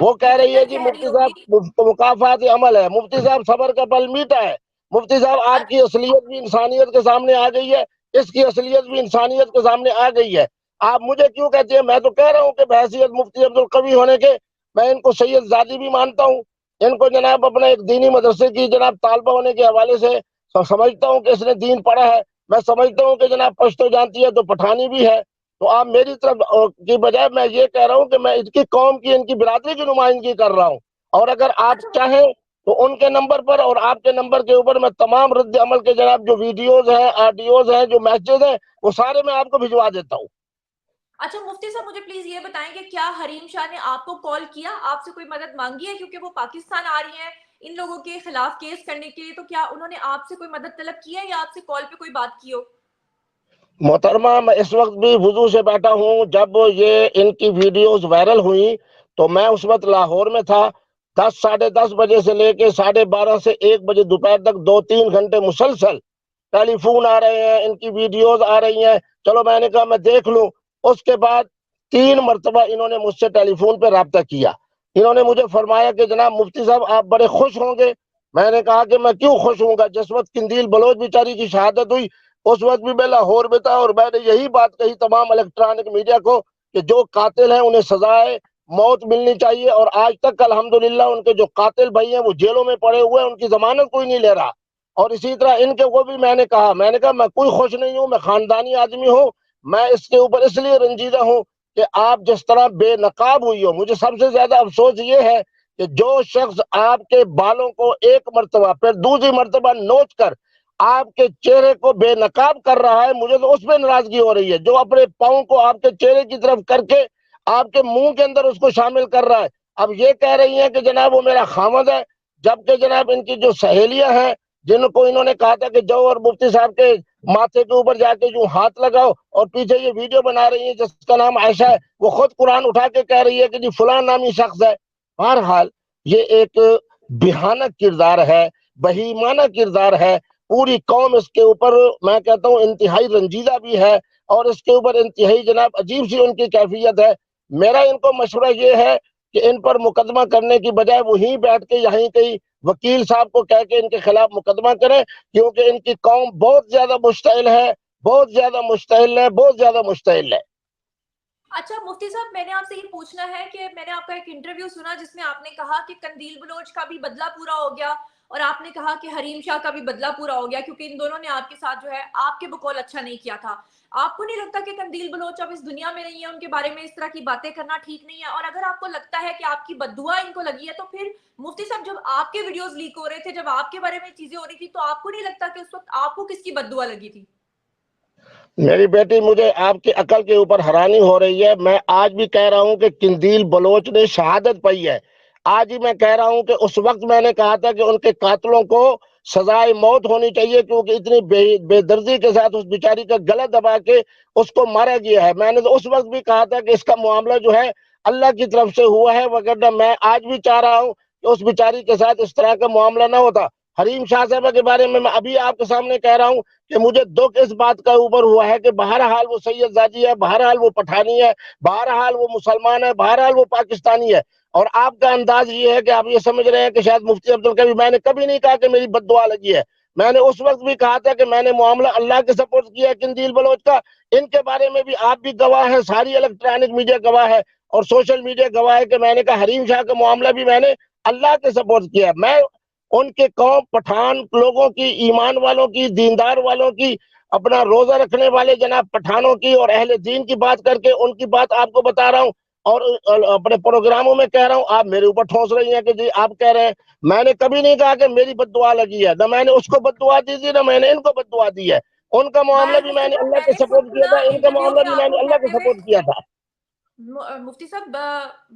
وہ کہہ یہ رہی ہے فکر جی گہری مفتی ہوگی. صاحب مکافات عمل ہے، مفتی صاحب صبر کا پھل میٹھا ہے، مفتی صاحب آپ کی اصلیت بھی انسانیت کے سامنے آ گئی ہے، اس کی اصلیت بھی انسانیت کے سامنے آ گئی ہے. آپ مجھے کیوں کہتے ہیں؟ میں تو کہہ رہا ہوں کہ بحیثیت مفتی عبدالقوی ہونے کے میں ان کو سید زادی بھی مانتا ہوں، ان کو جناب اپنے ایک دینی مدرسے کی جناب طالبہ ہونے کے حوالے سے سمجھتا ہوں کہ اس نے دین پڑھا ہے. میں سمجھتا ہوں کہ جناب پشتو جانتی ہے تو پٹھانی بھی ہے. تو آپ میری طرف کی بجائے میں یہ کہہ رہا ہوں کہ میں ان کی قوم کی، ان کی برادری کی نمائندگی کر رہا ہوں. اور اگر آپ اچھا چاہیں تو ان کے نمبر پر اور آپ کے نمبر کے اوپر میں تمام رد عمل کے جناب جو ویڈیوز ہیں، آڈیوز ہیں، جو میسیجز ہیں، وہ سارے میں آپ کو بھجوا دیتا ہوں. اچھا مفتی صاحب مجھے پلیز یہ بتائیں کہ کیا حریم شاہ نے آپ کو کال کیا، آپ سے کوئی مدد مانگی ہے؟ کیونکہ وہ پاکستان آ رہی ہیں ان لوگوں کے خلاف کیس کرنے کے لیے، تو کیا انہوں نے آپ سے کوئی مدد طلب کی ہے یا آپ سے کال پہ کوئی بات کی ہو؟ محترمہ میں اس وقت بھی وضو سے بیٹھا ہوں. جب یہ ان کی ویڈیوز وائرل ہوئی تو میں اس وقت لاہور میں تھا. 10 ساڑھے 10 بجے سے لے کے 12:30 سے 1 بجے دوپہر تک 2-3 گھنٹے مسلسل ٹیلی فون آ رہے ہیں، ان کی ویڈیوز آ رہی ہیں. چلو میں نے کہا میں دیکھ لوں. اس کے بعد 3 مرتبہ انہوں نے مجھ سے ٹیلی فون پہ رابطہ کیا. انہوں نے مجھے فرمایا کہ جناب مفتی صاحب آپ بڑے خوش ہوں گے. میں نے کہا کہ میں کیوں خوش ہوں گا؟ جس وقت قندیل بلوچ بیچاری کی شہادت ہوئی اس وقت بھی میں لاہور میں تھا، اور میں نے یہی بات کہی تمام الیکٹرانک میڈیا کو کہ جو قاتل ہیں انہیں سزائے موت ملنی چاہیے. اور آج تک الحمدللہ ان کے جو قاتل بھائی ہیں وہ جیلوں میں پڑے ہوئے ہیں، ان کی ضمانت کوئی نہیں لے رہا. اور اسی طرح ان کے کو بھی میں نے کہا میں کوئی خوش نہیں ہوں، میں خاندانی آدمی ہوں. میں اس کے اوپر اس لیے رنجیدہ ہوں کہ آپ جس طرح بے نقاب ہوئی ہو. مجھے سب سے زیادہ افسوس یہ ہے کہ جو شخص آپ کے بالوں کو ایک مرتبہ پھر دوسری مرتبہ نوچ کر آپ کے چہرے کو بے نقاب کر رہا ہے، مجھے تو اس پہ ناراضگی ہو رہی ہے. جو اپنے پاؤں کو آپ کے چہرے کی طرف کر کے آپ کے منہ کے اندر اس کو شامل کر رہا ہے. اب یہ کہہ رہی ہیں کہ جناب وہ میرا خامد ہے، جبکہ جناب ان کی جو سہیلیاں ہیں جن کو انہوں نے کہا تھا کہ جاؤ اور مفتی صاحب کے ماتھے کے اوپر جا کے جو ہاتھ لگاؤ، اور پیچھے یہ ویڈیو بنا رہی ہیں جس کا نام عائشہ ہے، وہ خود قرآن اٹھا کے کہہ رہی ہے کہ جی فلاں نامی شخص ہے. بہرحال یہ ایک بھیانک کردار ہے، بہیمانہ کردار ہے. پوری قوم اس کے اوپر میں کہتا ہوں انتہائی رنجیدہ بھی ہے، اور اس کے اوپر انتہائی جناب عجیب سی ان کی کیفیت ہے. میرا ان کو مشورہ یہ ہے کہ ان پر مقدمہ کرنے کی بجائے وہیں بیٹھ کے یہیں کئی وکیل صاحب کو کہہ کے ان کے خلاف مقدمہ کریں، کیونکہ ان کی قوم بہت زیادہ مشتعل ہے، بہت زیادہ مشتعل ہے، بہت زیادہ مشتعل ہے. اچھا مفتی صاحب میں نے آپ سے یہ پوچھنا ہے کہ میں نے آپ کا ایک انٹرویو سنا جس میں آپ نے کہا کہ قندیل بلوچ کا بھی بدلہ پورا ہو گیا، اور آپ نے کہا کہ حریم شاہ کا بھی بدلہ پورا ہو گیا کیونکہ ان دونوں نے آپ کے ساتھ جو ہے آپ کے بقول اچھا نہیں کیا تھا. آپ کو نہیں لگتا کہ قندیل بلوچ اب اس دنیا میں نہیں ہے، ان کے بارے میں اس طرح کی باتیں کرنا ٹھیک نہیں ہے؟ اور اگر آپ کو لگتا ہے کہ آپ کی بددعا ان کو لگی ہے تو پھر مفتی صاحب جب آپ کے ویڈیوز لیک ہو رہے تھے، جب آپ کے بارے میں چیزیں ہو رہی تھی، تو آپ کو نہیں لگتا کہ اس وقت آپ کو کس کی بددعا لگی تھی؟ میری بیٹی مجھے آپ کی عقل کے اوپر حیرانی ہو رہی ہے. میں آج بھی کہہ رہا ہوں کہ قندیل بلوچ نے شہادت پائی ہے. آج ہی میں کہہ رہا ہوں کہ اس وقت میں نے کہا تھا کہ ان کے قاتلوں کو سزائے موت ہونی چاہیے، کیونکہ اتنی بے دردی کے ساتھ اس بیچاری کا گلا دبا کے اس کو مارا گیا ہے. میں نے تو اس وقت بھی کہا تھا کہ اس کا معاملہ جو ہے اللہ کی طرف سے ہوا ہے، وگرنہ میں آج بھی چاہ رہا ہوں کہ اس بیچاری کے ساتھ اس طرح کا معاملہ نہ ہوتا. حریم شاہ صاحبہ کے بارے میں ابھی آپ کے سامنے کہہ رہا ہوں کہ مجھے دکھ اس بات کا اوپر ہوا ہے کہ بہرحال وہ سید زادی ہے، بہرحال وہ پٹھانی ہے، بہرحال وہ مسلمان ہے، بہرحال وہ پاکستانی ہے. اور آپ کا انداز یہ ہے کہ آپ یہ سمجھ رہے ہیں کہ شاید مفتی عبدالقوی، میں نے کبھی نہیں کہا کہ میری بد دعا لگی ہے. میں نے اس وقت بھی کہا تھا کہ میں نے معاملہ اللہ کے سپورٹ کیا ہے قندیل بلوچ کا. ان کے بارے میں بھی آپ بھی گواہ ہیں، ساری الیکٹرانک میڈیا گواہ ہے اور سوشل میڈیا گواہ ہے کہ میں نے کہا حریم شاہ کا معاملہ بھی میں نے اللہ کے سپورٹ کیا ہے. میں ان کے قوم پٹھان لوگوں کی، ایمان والوں کی، دیندار والوں کی، اپنا روزہ رکھنے والے جناب پٹھانوں کی اور اہل دین کی بات کر کے ان کی بات آپ کو بتا رہا ہوں، اور اپنے پروگراموں میں کہہ رہا ہوں. آپ میرے اوپر ٹھونس رہی ہیں کہ جی آپ کہہ رہے ہیں. میں نے کبھی نہیں کہا کہ میری بد دعا لگی ہے، نہ میں نے اس کو بد دعا دی تھی، نہ میں نے ان کو بد دعا دی ہے. ان کا معاملہ بہرحال بھی میں مفتی نے صاحب اللہ میں کے نے خود سپورٹ کیا سنا تھا، ان کا انٹرویو معاملہ میں بھی میں آپ نے کو اللہ کے کہتے ہوئے. سپورٹ کیا تھا. مفتی صاحب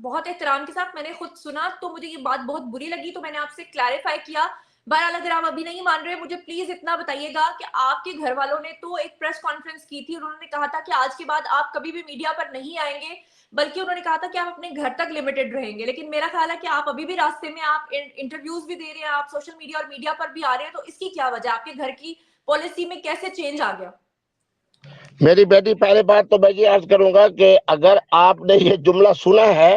بہت احترام کے ساتھ میں نے خود سنا تو مجھے یہ بات بہت بری لگی، تو میں نے آپ سے کلیریفائی کیا. بہرحال اگر آپ ابھی نہیں مان رہے، مجھے پلیز اتنا بتائیے گا کہ آپ کے گھر والوں نے تو ایک پریس کانفرنس کی تھی، انہوں نے کہا تھا کہ آج کے بعد آپ کبھی بھی میڈیا پر نہیں آئیں گے، بلکہ انہوں نے کہا تھا کہ آپ اپنے گھر تک لمیٹڈ رہیں گے. لیکن میرا خیال ہے کہ آپ ابھی بھی راستے میں، آپ انٹرویوز بھی دے رہے ہیں، آپ سوشل میڈیا اور میڈیا پر بھی آ رہے ہیں، تو اس کی کیا وجہ؟ آپ کے گھر کی پالیسی میں کیسے چینج آ گیا؟ میری بیٹی پہلے بات تو میں یہ عرض کروں گا کہ اگر آپ نے یہ جملہ سنا ہے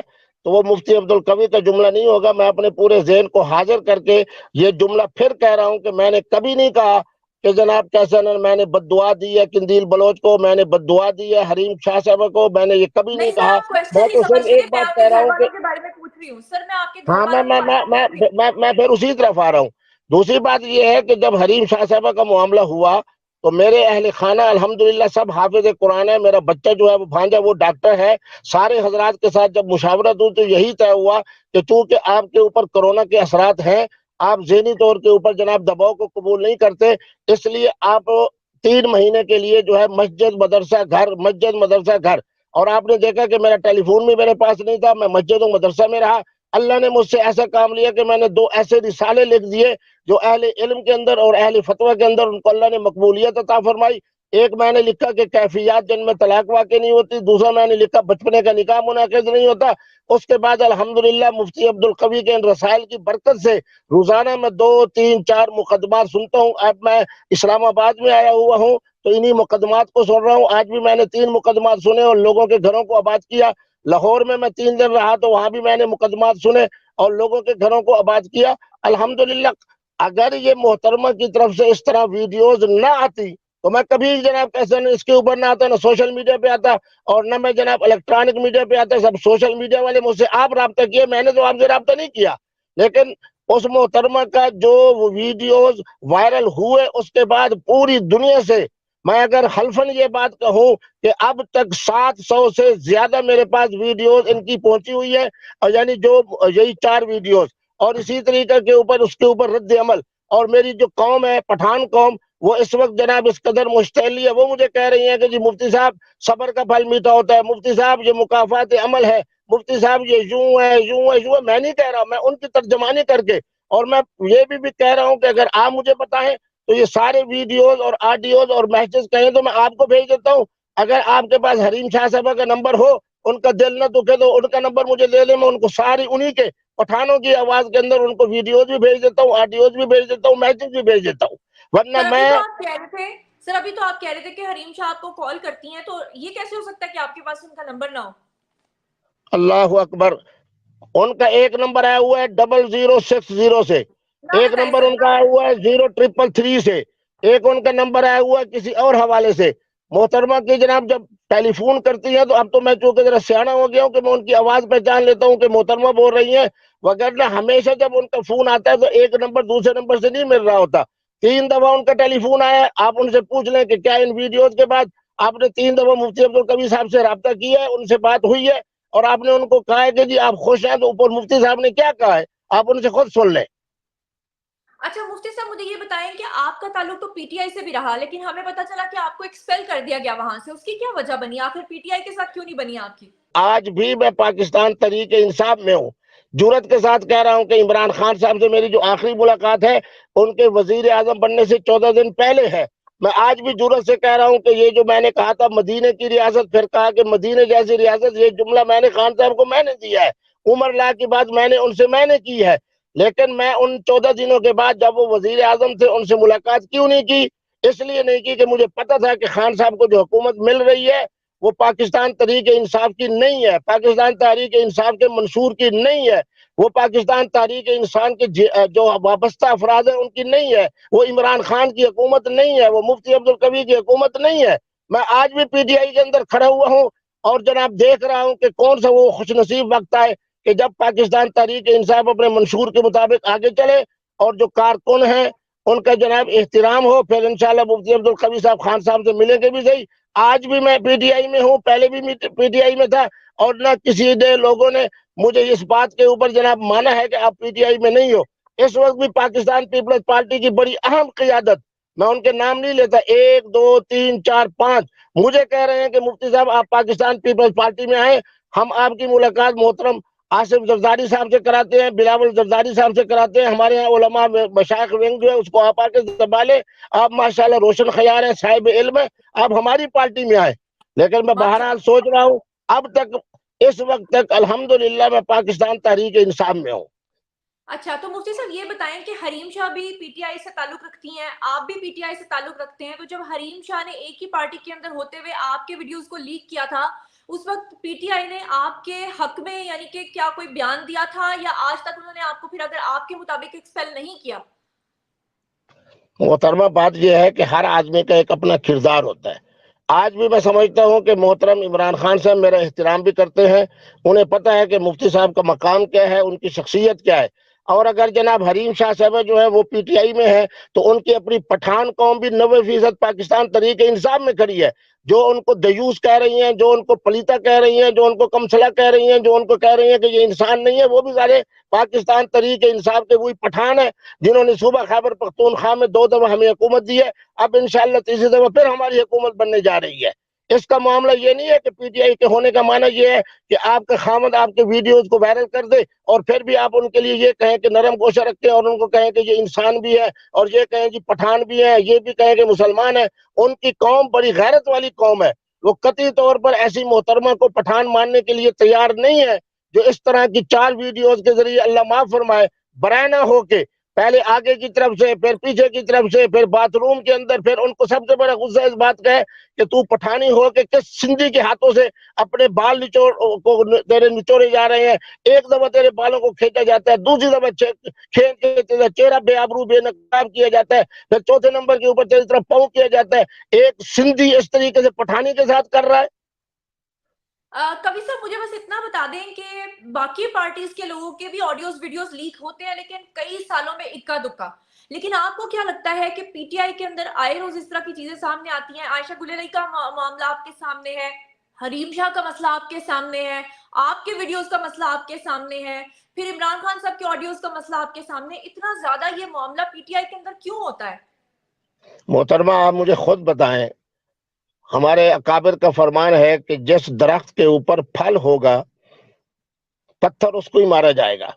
تو وہ مفتی عبدل قوی کا جملہ نہیں ہوگا. میں اپنے پورے ذہن کو حاضر کر کے یہ جملہ پھر کہہ رہا ہوں کہ میں نے کبھی نہیں کہا کہ جناب کیسا میں نے بد دعا دی ہے قندیل بلوچ کو, میں نے بد دعا دی ہے حریم شاہ صاحب کو, میں نے یہ کبھی نہیں نہیں سر، کہا. آپ کوشچن میں نہیں تو سمجھ صرف رہے، ایک میں بات آپ کے کہہ رہا گھر ہوں کہ والوں کے بارے میں پوچھ رہی ہوں سر، میں آپ کے گھر ہاں والوں کے بارے میں پوچھ رہی ہوں. میں پھر اسی طرف آ رہا ہوں. دوسری بات یہ ہے کہ جب حریم شاہ صاحبہ کا معاملہ ہوا تو میرے اہل خانہ الحمدللہ سب حافظ قرآن ہے. میرا بچہ جو ہے وہ بھانجا وہ ڈاکٹر ہے. سارے حضرات کے ساتھ جب مشاورت ہوئی تو یہی طے ہوا کہ چونکہ آپ کے اوپر کرونا کے اثرات ہیں, آپ ذہنی طور کے اوپر جناب دباؤ کو قبول نہیں کرتے, اس لیے آپ 3 مہینے کے لیے جو ہے مسجد مدرسہ گھر. اور آپ نے دیکھا کہ میرا ٹیلی فون بھی میرے پاس نہیں تھا, میں مسجد و مدرسہ میں رہا. اللہ نے مجھ سے ایسا کام لیا کہ میں نے 2 ایسے رسالے لکھ دیے جو اہل علم کے اندر اور اہل فتویٰ کے اندر ان کو اللہ نے مقبولیت عطا فرمائی. ایک میں نے لکھا کہ کیفیات جن میں طلاق واقع نہیں ہوتی, دوسرا میں نے لکھا بچپنے کا نکاح منعقد نہیں ہوتا. اس کے بعد الحمدللہ مفتی عبد القوی کے ان رسائل کی برکت سے روزانہ میں 2 3 4 مقدمات سنتا ہوں. اب میں اسلام آباد میں آیا ہوا ہوں تو انہی مقدمات کو سن رہا ہوں. آج بھی میں نے 3 مقدمات سنے اور لوگوں کے گھروں کو آباد کیا. لاہور میں 3 دن رہا تو وہاں بھی میں نے مقدمات سنے اور لوگوں کے گھروں کو آباد کیا. الحمدللہ اگر یہ محترمہ کی طرف سے اس طرح ویڈیوز نہ آتی تو میں کبھی جناب کیسے اس کے اوپر نہ آتا, نہ سوشل میڈیا پہ آتا اور نہ میں جناب الیکٹرانک میڈیا پہ آتا. سب سوشل میڈیا والے مجھ سے آپ رابطہ کیے, میں نے تو آپ سے رابطہ نہیں کیا. لیکن اس محترمہ کا جو ویڈیوز وائرل ہوئے اس کے بعد پوری دنیا سے میں اگر حلفاً یہ بات کہوں کہ اب تک 700 سے زیادہ میرے پاس ویڈیوز ان کی پہنچی ہوئی ہے, اور یعنی جو یہی 4 ویڈیوز اور اسی طریقے کے اوپر اس کے اوپر رد عمل. اور میری جو قوم ہے پٹھان قوم, وہ اس وقت جناب اس قدر مشتعل ہے, وہ مجھے کہہ رہی ہیں کہ جی مفتی صاحب صبر کا پھل میٹھا ہوتا ہے, مفتی صاحب یہ مکافات عمل ہے, مفتی صاحب یہ یوں ہے یوں ہے یوں ہے. میں نہیں کہہ رہا, میں ان کی ترجمانی کر کے, اور میں یہ بھی کہہ رہا ہوں کہ اگر آپ مجھے بتائیں تو یہ سارے ویڈیوز اور آڈیوز اور میسیج کہیں تو میں آپ کو بھیج دیتا ہوں. اگر آپ کے پاس حریم شاہ صاحبہ کا نمبر ہو, ان کا دل نہ دکھے تو ان کا نمبر مجھے دے دیں, میں ان کو ساری انہی کے پٹھانوں کی آواز کے اندر ان کو ویڈیوز بھی بھیج دیتا ہوں, آڈیوز بھی بھیج دیتا ہوں, میسیج بھی بھیج دیتا ہوں. ورنہ سر ابھی میں تو آپ کہہ رہے تھے سر ابھی تو آپ کہہ رہے تھے کہ حریم شاہ آپ کو کال کرتی ہیں, تو یہ کیسے ہو سکتا ہے کہ آپ کے پاس ان کا نمبر نہ ہو؟ اللہ اکبر, ان کا ایک نمبر آیا ہوا ہے 0060 سے, ایک لعنت ہے نمبر سر، ان کا آیا ہوا ہے 0333 سے, ایک ان کا نمبر آیا ہوا ہے کسی اور حوالے سے. محترمہ کی جناب جب ٹیلی فون کرتی ہیں تو اب تو میں چونکہ ذرا سیانا ہو گیا ہوں کہ میں ان کی آواز پہچان لیتا ہوں کہ محترمہ بول رہی ہیں, وگرنہ ہمیشہ جب ان کا فون آتا ہے تو ایک نمبر دوسرے نمبر سے نہیں مل رہا ہوتا. 3 دفعہ ان کا ٹیلی فون آیا, آپ ان سے پوچھ لیں کہ کیا ان ویڈیوز کے بعد آپ نے 3 دفعہ مفتی عبد القوی صاحب سے رابطہ کیا ہے, ان سے بات ہوئی ہے, اور آپ نے ان کو کہا ہے کہ جی آپ خوش ہیں, تو اوپر مفتی صاحب نے کیا کہا ہے آپ ان سے خود سن لیں. اچھا مفتی صاحب مجھے یہ بتائیں کہ آپ کا تعلق تو پی ٹی آئی سے بھی رہا, لیکن ہمیں پتا چلا کہ آپ کو ایکسپیل کر دیا گیا وہاں سے, اس کی کیا وجہ بنی, آخر پی ٹی آئی کے ساتھ کیوں نہیں بنی آپ کی؟ آج بھی میں پاکستان تحریک انصاف میں ہوں, جرات کے ساتھ کہہ رہا ہوں کہ عمران خان صاحب سے میری جو آخری ملاقات ہے ان کے وزیر اعظم بننے سے 14 دن پہلے ہے. میں آج بھی جرات سے کہہ رہا ہوں کہ یہ جو میں نے کہا تھا مدینے کی ریاست, پھر کہا کہ مدینے جیسی ریاست, یہ جملہ میں نے خان صاحب کو میں نے دیا ہے, عمر لا کی بات میں نے کی ہے. لیکن میں ان 14 دنوں کے بعد جب وہ وزیر اعظم تھے ان سے ملاقات کیوں نہیں کی؟ اس لیے نہیں کی کہ مجھے پتا تھا کہ خان صاحب کو جو حکومت مل رہی ہے وہ پاکستان تحریک انصاف کی نہیں ہے, پاکستان تحریک انصاف کے منشور کی نہیں ہے, وہ پاکستان تحریک انسان کے جو وابستہ افراد ہیں ان کی نہیں ہے, وہ عمران خان کی حکومت نہیں ہے, وہ مفتی عبد القوی کی حکومت نہیں ہے. میں آج بھی پی ٹی آئی کے اندر کھڑا ہوا ہوں اور جناب دیکھ رہا ہوں کہ کون سا وہ خوش نصیب وقت آئے کہ جب پاکستان تحریک انصاف اپنے منشور کے مطابق آگے چلے اور جو کارکن ہیں ان کا جناب احترام ہو. پھر انشاءاللہ مفتی عبد القوی صاحب خان صاحب سے ملیں گے بھی صحیح. آج بھی میں پی ٹی آئی میں ہوں, پہلے بھی پی ٹی آئی میں تھا, اور نہ کسی نے لوگوں نے مجھے اس بات کے اوپر جناب مانا ہے کہ آپ پی ٹی آئی میں نہیں ہو. اس وقت بھی پاکستان پیپلز پارٹی کی بڑی اہم قیادت, میں ان کے نام نہیں لیتا, 1 2 3 4 5 مجھے کہہ رہے ہیں کہ مفتی صاحب آپ پاکستان پیپلز پارٹی میں آئیں, ہم آپ کی ملاقات محترم آصف زرداری صاحب سے کراتے ہیں, بلاول زرداری صاحب سے کراتے ہیں, ہمارے یہاں علماء مشائخ ونگ جو ہے اس کو آپ آ کے سنبھالیں. آپ ماشاءاللہ روشن خیال ہیں, صاحب علم ہیں, آپ ہماری پارٹی میں آئے. لیکن میں بہرحال سوچ رہا ہوں اب تک اس وقت تک الحمدللہ میں پاکستان تحریک انصاف میں ہوں. اچھا تو مفتی صاحب یہ بتائیں کہ حریم شاہ بھی پی ٹی آئی سے تعلق رکھتی ہیں, آپ بھی پی ٹی آئی سے تعلق رکھتے ہیں, تو جب حریم شاہ نے ایک ہی پارٹی کے اندر ہوتے ہوئے آپ کے ویڈیوز کو لیک کیا تھا, اس وقت پی ٹی آئی نے آپ کے حق میں یعنی کہ کیا کوئی بیان دیا تھا یا آج تک انہوں نے آپ کو پھر اگر آپ کے مطابق ایکسپیل نہیں کیا؟ محترمہ بات یہ ہے کہ ہر آدمی کا ایک اپنا کردار ہوتا ہے. آج بھی میں سمجھتا ہوں کہ محترم عمران خان صاحب میرا احترام بھی کرتے ہیں, انہیں پتہ ہے کہ مفتی صاحب کا مقام کیا ہے, ان کی شخصیت کیا ہے. اور اگر جناب حریم شاہ صاحب جو ہے وہ پی ٹی آئی میں ہے تو ان کی اپنی پٹھان قوم بھی 90% پاکستان تحریک انصاف میں کھڑی ہے. جو ان کو دیوس کہہ رہی ہیں, جو ان کو پلیتا کہہ رہی ہیں, جو ان کو کمسلا کہہ رہی ہیں, جو ان کو کہہ رہی ہیں کہ یہ انسان نہیں ہے, وہ بھی سارے پاکستان تحریک انصاف کے وہی پٹھان ہیں جنہوں نے صوبہ خیبر پختونخوا میں 2 دفعہ ہمیں حکومت دی ہے. اب انشاءاللہ تیسری دفعہ پھر ہماری حکومت بننے جا رہی ہے. اس کا معاملہ یہ نہیں ہے کہ پی ٹی آئی کے ہونے کا معنی یہ ہے کہ آپ کا خامد آپ کے ویڈیوز کو وائرل کر دے اور پھر بھی آپ ان کے لیے یہ کہیں کہ نرم گوشہ رکھیں اور ان کو کہیں کہ یہ انسان بھی ہے اور یہ کہیں کہ پٹھان بھی ہے, یہ بھی کہیں کہ مسلمان ہے. ان کی قوم بڑی غیرت والی قوم ہے, وہ قطعی طور پر ایسی محترمہ کو پٹھان ماننے کے لیے تیار نہیں ہے جو اس طرح کی 4 ویڈیوز کے ذریعے اللہ معاف فرمائے برائنا ہو کے پہلے آگے کی طرف سے پھر پیچھے کی طرف سے پھر باتھ روم کے اندر پھر ان کو سب سے بڑا غصہ اس بات کا ہے کہ تو پٹھانی ہو کے کس سندھی کے ہاتھوں سے اپنے بال تیرے نچوڑے جا رہے ہیں. ایک دفعہ تیرے بالوں کو کھینچا جاتا ہے, دوسری دفعہ کھینچ کے تیرا چہرہ بے آبرو بے نقاب کیا جاتا ہے, پھر چوتھے نمبر کے اوپر تیری طرف پاؤں کیا جاتا ہے. ایک سندھی اس طریقے سے پٹھانی کے ساتھ کر رہا ہے. کبھی صاحب مجھے بس اتنا بتا دیں کہ باقی پارٹیز کے لوگوں کے بھی آڈیوز ویڈیوز لیک ہوتے ہیں لیکن کئی سالوں میں اکا دکا, لیکن آپ کو کیا لگتا ہے کہ پی ٹی آئی کے اندر آئے روز اس طرح کی چیزیں سامنے آتی ہیں؟ عائشہ گل علی کا معاملہ آپ کے سامنے ہے, حریم شاہ کا مسئلہ آپ کے سامنے ہے, آپ کے ویڈیوز کا مسئلہ آپ کے سامنے ہے, پھر عمران خان صاحب کے آڈیوز کا مسئلہ آپ کے سامنے. اتنا زیادہ یہ معاملہ پی ٹی آئی کے اندر کیوں ہوتا ہے؟ محترمہ آپ مجھے خود بتائیں, ہمارے اکابر کا فرمان ہے کہ جس درخت کے اوپر پھل ہوگا پتھر اس کو ہی مارا جائے گا.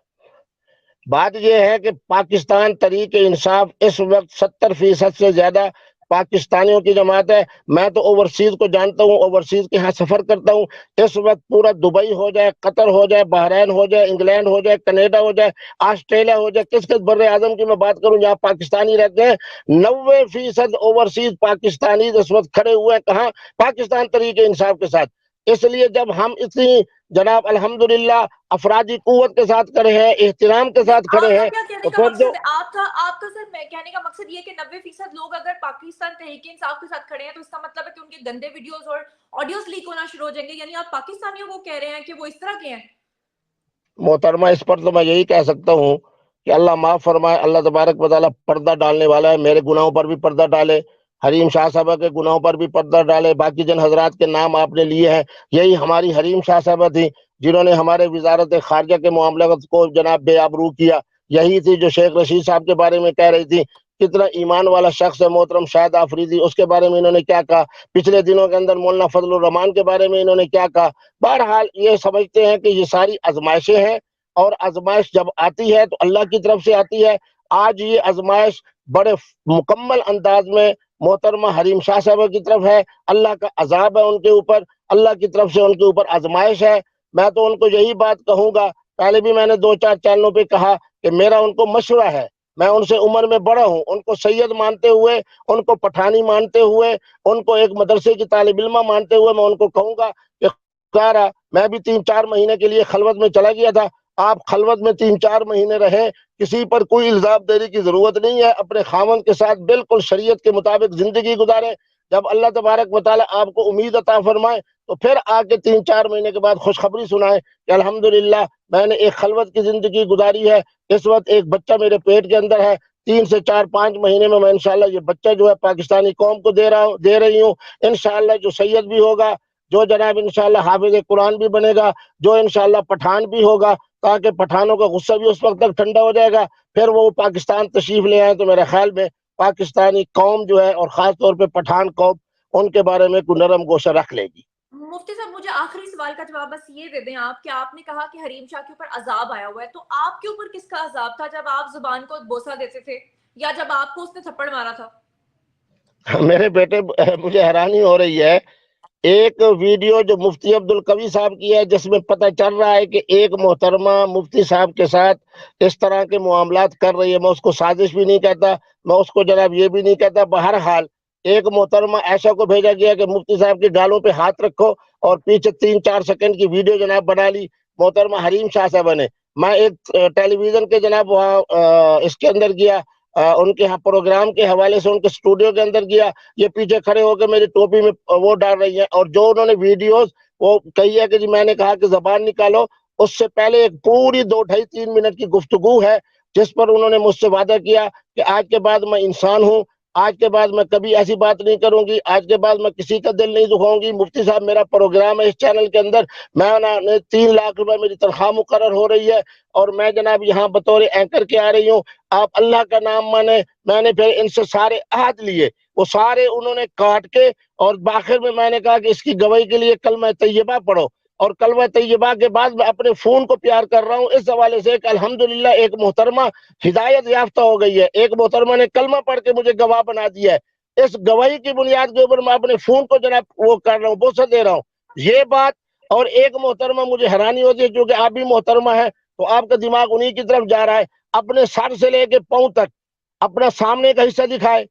بات یہ ہے کہ پاکستان تحریک انصاف اس وقت 70% سے زیادہ پاکستانیوں کی جماعت ہے. میں تو اوورسیز کو جانتا ہوں, اوورسیز کے ہاں سفر کرتا ہوں. اس وقت پورا دبئی ہو جائے, قطر ہو جائے, بحرین ہو جائے, انگلینڈ ہو جائے, کینیڈا ہو جائے, آسٹریلیا ہو جائے, کس بر اعظم کی میں بات کروں جہاں پاکستانی رہتے ہیں, 90% اوورسیز پاکستانی اس وقت کھڑے ہوئے ہیں. کہاں؟ پاکستان تحریک انصاف کے ساتھ. اس لیے جب ہم اتنی جناب الحمدللہ افرادی قوت کے ساتھ کھڑے ہیں, احترام کے ساتھ کھڑے آپ کا ہیں, کیا کہنے تو کا پھر جو مقصد ہے؟ آپ کا سر کہنے کا مقصد یہ ہے کہ 90% لوگ اگر پاکستان تحریک انصاف کے ساتھ کھڑے ہیں تو اس کا مطلب ہے کہ ان کے گندے ویڈیوز اور آڈیوز لیک ہونا شروع ہو جائیں گے, یعنی آپ پاکستانیوں کو کہہ رہے ہیں کہ وہ اس طرح کے ہیں؟ محترمہ اس پر تو میں یہی کہہ سکتا ہوں کہ اللہ معاف فرمائے, اللہ تبارک و تعالیٰ پردہ ڈالنے والا ہے. میرے گناہوں پر بھی پردہ ڈالے, حریم شاہ صاحبہ کے گناہوں پر بھی پردہ ڈالے. باقی جن حضرات کے نام آپ نے لیے ہیں, یہی ہماری حریم شاہ صاحبہ تھی جنہوں نے ہمارے وزارت خارجہ کے معاملات کو جناب بے آبرو کیا. یہی تھی جو شیخ رشید صاحب کے بارے میں کہہ رہی تھی کتنا ایمان والا شخص ہے محترم شاہد آفریدی, اس کے بارے میں انہوں نے کیا کہا. پچھلے دنوں کے اندر مولانا فضل الرحمان کے بارے میں انہوں نے کیا کہا. بہرحال یہ سمجھتے ہیں کہ یہ ساری آزمائشیں ہیں, اور آزمائش جب آتی ہے تو اللہ کی طرف سے آتی ہے. آج یہ آزمائش بڑے مکمل انداز میں محترمہ حریم شاہ صاحبہ کی طرف ہے. اللہ کا عذاب ہے ان کے اوپر, اللہ کی طرف سے ان کے اوپر آزمائش ہے. میں تو ان کو یہی بات کہوں گا, پہلے بھی میں نے 2-4 چینلوں پہ کہا کہ میرا ان کو مشورہ ہے, میں ان سے عمر میں بڑا ہوں, ان کو سید مانتے ہوئے, ان کو پٹھانی مانتے ہوئے, ان کو ایک مدرسے کی طالب علمہ مانتے ہوئے میں ان کو کہوں گا کہ میں بھی 3-4 مہینے کے لیے خلوت میں چلا گیا تھا. آپ خلوت میں 3-4 مہینے رہیں, کسی پر کوئی الزام دینے کی ضرورت نہیں ہے. اپنے خاوند کے ساتھ بالکل شریعت کے مطابق زندگی گزارے. جب اللہ تبارک و تعالیٰ آپ کو امید عطا فرمائے تو پھر آگے 3-4 مہینے کے بعد خوشخبری سنائے کہ الحمدللہ میں نے ایک خلوت کی زندگی گزاری ہے. اس وقت ایک بچہ میرے پیٹ کے اندر ہے, 3 سے 4-5 مہینے میں انشاءاللہ یہ بچہ جو ہے پاکستانی قوم کو دے رہی ہوں. انشاءاللہ جو سید بھی ہوگا, جو جناب انشاءاللہ حافظ قرآن بھی بنے گا, جو انشاءاللہ پٹھان بھی ہوگا, تاکہ پٹھانوں کا غصہ بھی اس وقت تک ٹھنڈا ہو جائے گا. پھر وہ پاکستان تشریف لے آئے تو میرے خیال میں پاکستانی قوم جو ہے, اور خاص طور پہ پٹھان قوم, ان کے بارے میں کوئی نرم گوشہ رکھ لے گی. مفتی صاحب مجھے آخری سوال کا جواب بس یہ دے دیں آپ, کہ آپ نے کہا کہ حریم شاہ کے اوپر عذاب آیا ہوا ہے, تو آپ کے اوپر کس کا عذاب تھا جب آپ زبان کو بوسہ دیتے تھے یا جب آپ کو اس نے تھپڑ مارا تھا؟ میرے بیٹے مجھے حیرانی ہو رہی ہے, ایک ویڈیو جو مفتی عبدالقوی صاحب کی ہے جس میں پتہ چل رہا ہے کہ ایک محترمہ مفتی صاحب کے ساتھ اس طرح کے معاملات کر رہی ہے. میں اس کو سازش بھی نہیں کہتا, میں اس کو جناب یہ بھی نہیں کہتا. بہرحال ایک محترمہ ایسا کو بھیجا گیا کہ مفتی صاحب کی گالوں پہ ہاتھ رکھو اور پیچھے 3-4 سیکنڈ کی ویڈیو جناب بنا لی. محترمہ حریم شاہ صاحبہ نے. میں ایک ٹیلی ویژن کے جناب وہاں اس کے اندر گیا, ان کے ہاں پروگرام کے حوالے سے ان کے اسٹوڈیو کے اندر گیا, یہ پیچھے کھڑے ہو کے میری ٹوپی میں وہ ڈال رہی ہیں, اور جو انہوں نے ویڈیوز وہ کہی ہے کہ جی میں نے کہا کہ زبان نکالو, اس سے پہلے ایک پوری 2-2.5-3 منٹ کی گفتگو ہے جس پر انہوں نے مجھ سے وعدہ کیا کہ آج کے بعد میں انسان ہوں, آج کے بعد میں کبھی ایسی بات نہیں کروں گی, آج کے بعد میں کسی کا دل نہیں دکھاؤں گی. مفتی صاحب میرا پروگرام ہے اس چینل کے اندر, میں 3 لاکھ روپے میری تنخواہ مقرر ہو رہی ہے, اور میں جناب یہاں بطور اینکر کے آ رہی ہوں, آپ اللہ کا نام مانے. میں نے پھر ان سے سارے عہد لیے, وہ سارے انہوں نے کاٹ کے, اور بآخر میں نے کہا کہ اس کی گواہی کے لیے کلمہ طیبہ پڑھو, اور کلمہ طیبہ کے بعد میں اپنے فون کو پیار کر رہا ہوں اس حوالے سے کہ الحمدللہ ایک محترمہ ہدایت یافتہ ہو گئی ہے, ایک محترمہ نے کلمہ پڑھ کے مجھے گواہ بنا دیا ہے. اس گواہی کی بنیاد کے اوپر میں اپنے فون کو جناب وہ کر رہا ہوں, بوسہ دے رہا ہوں. یہ بات, اور ایک محترمہ مجھے حیرانی ہوتی ہے کیونکہ آپ بھی محترمہ ہیں تو آپ کا دماغ انہی کی طرف جا رہا ہے, اپنے سر سے لے کے پاؤں تک اپنا سامنے کا حصہ دکھائے,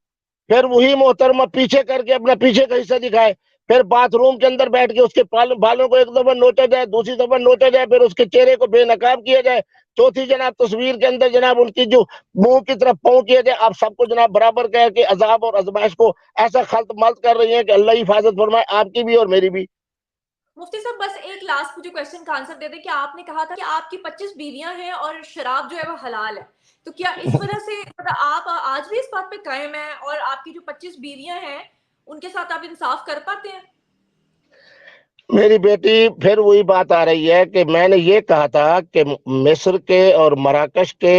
پھر وہی محترمہ پیچھے کر کے اپنا پیچھے کا حصہ دکھائے, پھر باتھ روم کے اندر بیٹھ کے اس کے بالوں کو ایک دفعہ نوچا جائے, دوسری دفعہ نوچا جائے, پھر اس کے چہرے کو بے نقاب کیا جائے, چوتھی جناب تصویر کے اندر جناب ان کی جو منہ کی طرف پاؤں کیا جائے. آپ سب کو جناب برابر کہہ کے عذاب اور ازمائش کو ایسا خلط ملط کر رہی ہیں کہ اللہ حفاظت فرمائے آپ کی بھی اور میری بھی. مفتی صاحب بس ایک لاسٹ مجھے کوشچن کا آنسر دے دیں کہ آپ نے کہا تھا کہ آپ کی 25 بیویاں ہیں اور شراب جو ہے وہ حلال ہے, تو کیا اس وجہ سے آپ آج بھی اس بات پہ قائم ہیں, اور آپ کی جو 25 بیویاں ہیں ان کے ساتھ آپ انصاف کر پاتے ہیں؟ میری بیٹی پھر وہی بات آ رہی ہے کہ میں نے یہ کہا تھا کہ مصر کے اور مراکش کے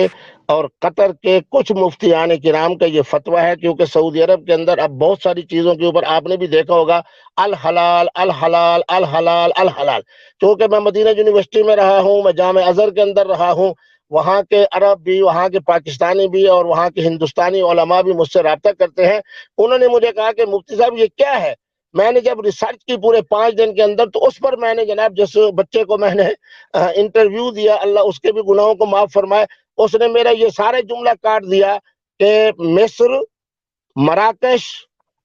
اور قطر کے کچھ مفتیان کرام کا یہ فتویٰ ہے, کیونکہ سعودی عرب کے اندر اب بہت ساری چیزوں کے اوپر آپ نے بھی دیکھا ہوگا الحلال الحلال الحلال الحلال. کیونکہ میں مدینہ یونیورسٹی میں رہا ہوں, میں جامع ازہر کے اندر رہا ہوں, وہاں کے عرب بھی, وہاں کے پاکستانی بھی, اور وہاں کے ہندوستانی علماء بھی مجھ سے رابطہ کرتے ہیں. انہوں نے مجھے کہا کہ مفتی صاحب یہ کیا ہے. میں نے جب ریسرچ کی پورے 5 دن کے اندر, تو اس پر میں نے جناب جس بچے کو میں نے انٹرویو دیا, اللہ اس کے بھی گناہوں کو معاف فرمائے, اس نے میرا یہ سارے جملہ کاٹ دیا کہ مصر, مراکش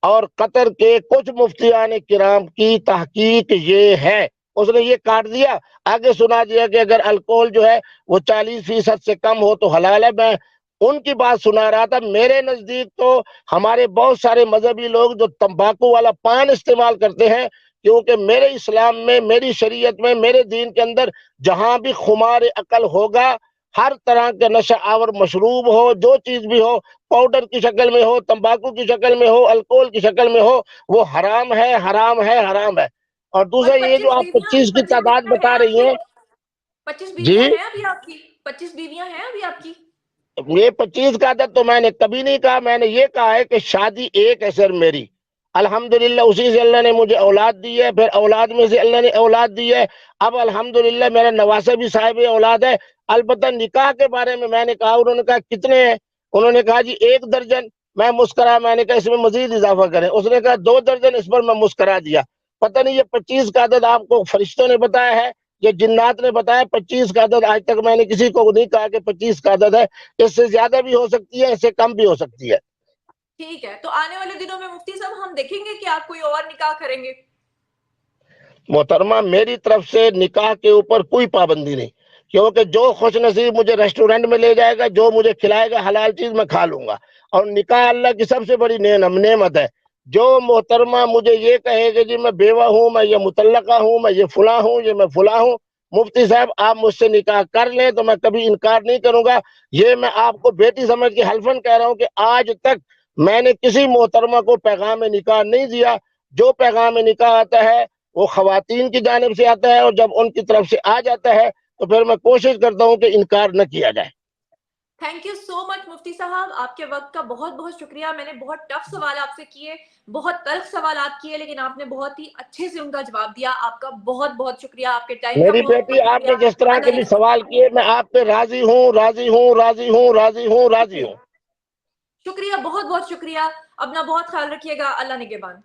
اور قطر کے کچھ مفتیان کرام کی تحقیق یہ ہے. اس نے یہ کاٹ دیا, آگے سنا دیا کہ اگر الکوہل جو ہے وہ 40% سے کم ہو تو حلال ہے. میں ان کی بات سنا رہا تھا. میرے نزدیک تو ہمارے بہت سارے مذہبی لوگ جو تمباکو والا پان استعمال کرتے ہیں, کیونکہ میرے اسلام میں, میری شریعت میں, میرے دین کے اندر جہاں بھی خمار عقل ہوگا, ہر طرح کے نشہ آور مشروب ہو, جو چیز بھی ہو, پاؤڈر کی شکل میں ہو, تمباکو کی شکل میں ہو, الکوہل کی شکل میں ہو, وہ حرام ہے حرام ہے حرام ہے. اور دوسرا یہ جو آپ 25 کی تعداد بتا رہی ہیں, 25 جی بیویاں ہیں ابھی آپ کی, 25 بیویاں ہیں ابھی آپ کی؟ یہ 25 کا عدد تو میں نے کبھی نہیں کہا. میں نے یہ کہا ہے کہ شادی ایک ہے سر میری, الحمدللہ اسی سے اللہ نے مجھے اولاد دی ہے, پھر اولاد میں سے اللہ نے اولاد دی ہے. اب الحمدللہ میرا نواسہ بھی صاحب اولاد ہے. البتہ نکاح کے بارے میں نے کہا, انہوں نے کہا کتنے ہیں, انہوں نے کہا جی 1 درجن. میں مسکرا, میں نے کہا اس میں مزید اضافہ کریں. اس نے کہا 2 درجن, اس پر میں مسکرا دیا. پتہ نہیں یہ 25 کا عدد آپ کو فرشتوں نے بتایا ہے, یہ جنات نے بتایا. 25 کا عدد آج تک میں نے کسی کو نہیں کہا کہ 25 کا عدد ہے. اس سے زیادہ بھی ہو سکتی ہے, اس سے کم بھی ہو سکتی ہے. ٹھیک ہے, تو آنے والے دنوں میں مفتی صاحب ہم دیکھیں گے کہ آپ کوئی اور نکاح کریں گے؟ محترمہ میری طرف سے نکاح کے اوپر کوئی پابندی نہیں, کیونکہ جو خوش نصیب مجھے ریسٹورنٹ میں لے جائے گا, جو مجھے کھلائے گا حلال چیز میں کھا لوں گا. اور نکاح اللہ کی سب سے بڑی نعمت ہے. جو محترمہ مجھے یہ کہے کہ جی میں بیوہ ہوں, میں یہ مطلقہ ہوں, میں یہ فلاں ہوں, یہ میں فلاں ہوں, مفتی صاحب آپ مجھ سے نکاح کر لیں تو میں کبھی انکار نہیں کروں گا. یہ میں آپ کو بیٹی سمجھ کے حلفاً کہہ رہا ہوں کہ آج تک میں نے کسی محترمہ کو پیغام نکاح نہیں دیا. جو پیغام نکاح آتا ہے وہ خواتین کی جانب سے آتا ہے, اور جب ان کی طرف سے آ جاتا ہے تو پھر میں کوشش کرتا ہوں کہ انکار نہ کیا جائے. تھینک یو سو مچ مفتی صاحب, آپ کے وقت کا بہت بہت شکریہ. میں نے بہت ٹف سوال آپ سے کیے, بہت تلخ سوالات کیے, لیکن آپ نے بہت ہی اچھے سے ان کا جواب دیا. آپ کا بہت بہت شکریہ, آپ کے ٹائم کا میری بہت بیٹی بہت آپ نے شکریہ. جس طرح کے بھی سوال کیے, میں آپ پہ راضی ہوں راضی ہوں راضی ہوں راضی ہوں راضی ہوں. شکریہ, بہت بہت شکریہ. اپنا بہت خیال رکھیے گا. اللہ نگہبان.